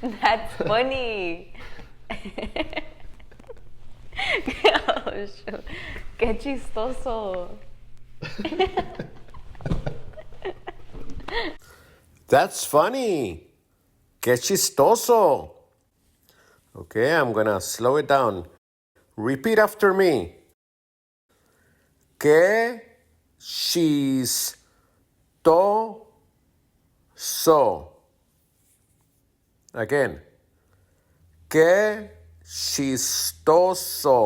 That's funny. Oh, shoot. Qué chistoso. That's funny. Qué chistoso. Okay, I'm gonna slow it down. Repeat after me. Qué chistoso. Again. Qué chistoso.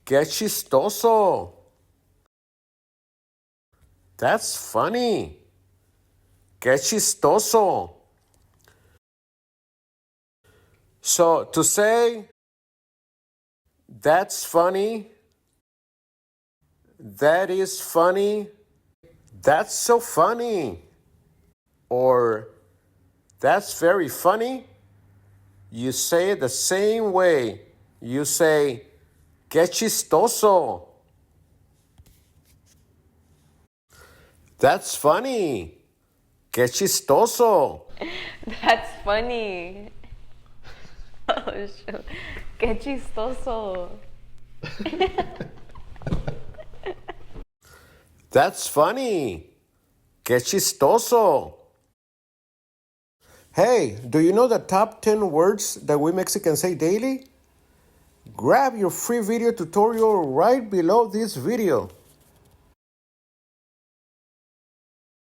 Qué chistoso. That's funny. Qué chistoso. So to say that's funny, that is funny, that's so funny, or that's very funny, you say it the same way. You say, qué chistoso. That's funny. Qué chistoso. That's funny. Oh, shoot. Qué chistoso. That's funny. Qué chistoso. Hey, do you know the top 10 words that we Mexicans say daily? Grab your free video tutorial right below this video.